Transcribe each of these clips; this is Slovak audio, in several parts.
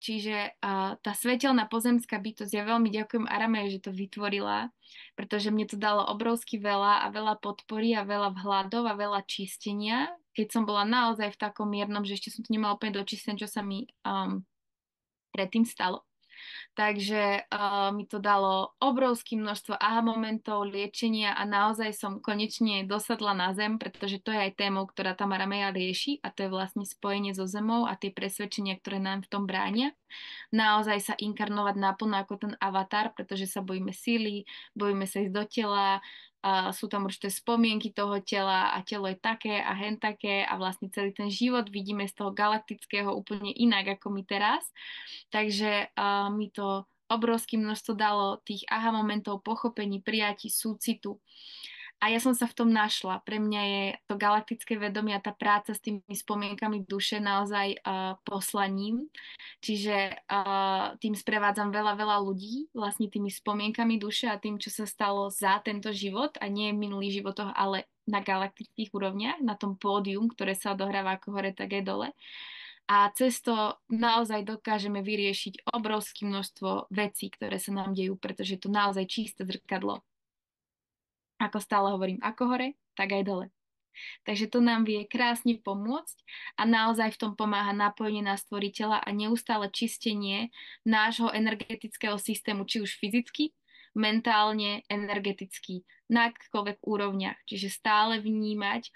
Čiže tá svetelná pozemská bytosť, ja veľmi ďakujem Aramej, že to vytvorila, pretože mne to dalo obrovsky veľa a veľa podpory a veľa vhľadov a veľa čistenia, keď som bola naozaj v takom miernom, že ešte som to nemala úplne dočistené, čo sa mi predtým stalo. Takže mi to dalo obrovské množstvo aha momentov, liečenia a naozaj som konečne dosadla na zem, pretože to je aj témou, ktorá Tamara Meja rieši a to je vlastne spojenie so zemou a tie presvedčenia, ktoré nám v tom bránia. Naozaj sa inkarnovať naplno ako ten avatar, pretože sa bojíme síly, bojíme sa ísť do tela, a sú tam určité spomienky toho tela a telo je také a hen také a vlastne celý ten život vidíme z toho galaktického úplne inak ako my teraz. Takže mi to obrovské množstvo dalo tých aha momentov, pochopení, prijatí, súcitu. A ja som sa v tom našla. Pre mňa je to galaktické vedomie a tá práca s tými spomienkami duše naozaj poslaním. Čiže tým sprevádzam veľa, veľa ľudí vlastne tými spomienkami duše a tým, čo sa stalo za tento život a nie v minulých životoch, ale na galaktických úrovniach, na tom pódium, ktoré sa odohráva ako hore, tak aj dole. A cez to naozaj dokážeme vyriešiť obrovské množstvo vecí, ktoré sa nám dejú, pretože je to naozaj čisté zrkadlo. Ako stále hovorím, ako hore, tak aj dole. Takže to nám vie krásne pomôcť a naozaj v tom pomáha napojenie na stvoriteľa a neustále čistenie nášho energetického systému, či už fyzicky, mentálne, energeticky, na akýchkoľvek úrovniach. Čiže stále vnímať,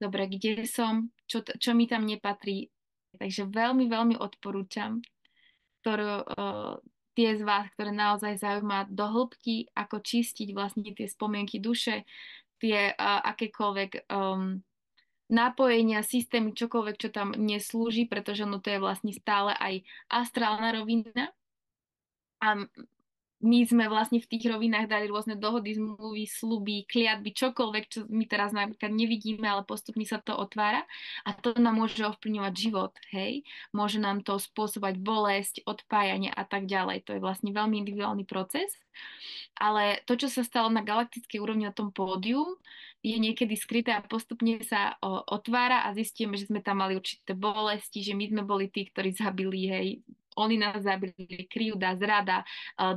dobre, kde som, čo mi tam nepatrí. Takže veľmi, veľmi odporúčam, ktorú, tie z vás, ktoré naozaj zaujíma do hĺbky, ako čistiť vlastne tie spomienky duše, tie akékoľvek napojenia, systémy, čokoľvek, čo tam neslúži, pretože ono to je vlastne stále aj astrálna rovina. A my sme vlastne v tých rovinách dali rôzne dohody, zmluvy, sľuby, kliatby, čokoľvek, čo my teraz napríklad nevidíme, ale postupne sa to otvára a to nám môže ovplyvňovať život, hej. Môže nám to spôsobať bolesť, odpájanie a tak ďalej. To je vlastne veľmi individuálny proces. Ale to, čo sa stalo na galaktickej úrovni na tom pódiu, je niekedy skryté a postupne sa otvára a zistíme, že sme tam mali určité bolesti, že my sme boli tí, ktorí zabili, hej, oni nás zabili, krivda, zrada,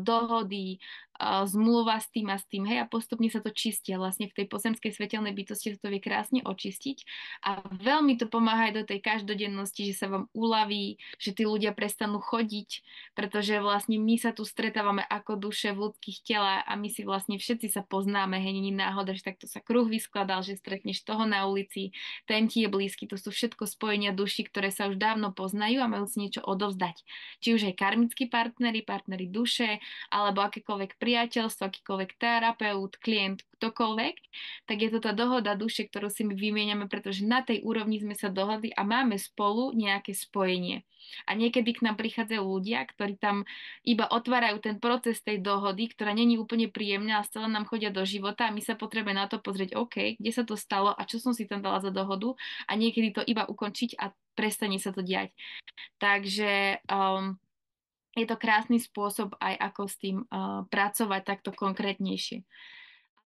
dohody, zmluva s tým, hej, a postupne sa to čistí. A vlastne v tej pozemskej svetelnej bytosti sa to vie krásne očistiť a veľmi to pomáha aj do tej každodennosti, že sa vám uľaví, že tí ľudia prestanú chodiť, pretože vlastne my sa tu stretávame ako duše v ľudských telách a my si vlastne všetci sa poznáme, hej, nie je náhoda, že takto sa kruh vyskladal, že stretneš toho na ulici, ten ti je blízky, to sú všetko spojenia duší, ktoré sa už dávno poznajú a majú si niečo odovzdať. Či už aj karmickí partneri duše, alebo akékoľvek priateľstvo, akýkoľvek terapeut, klient, ktokoľvek, tak je to tá dohoda duše, ktorú si my vymieňame, pretože na tej úrovni sme sa dohodli a máme spolu nejaké spojenie. A niekedy k nám prichádzajú ľudia, ktorí tam iba otvárajú ten proces tej dohody, ktorá není úplne príjemná a stále nám chodia do života a my sa potrebujeme na to pozrieť, OK, kde sa to stalo a čo som si tam dala za dohodu a niekedy to iba ukončiť a prestane sa to diať. Takže je to krásny spôsob aj ako s tým pracovať takto konkrétnejšie.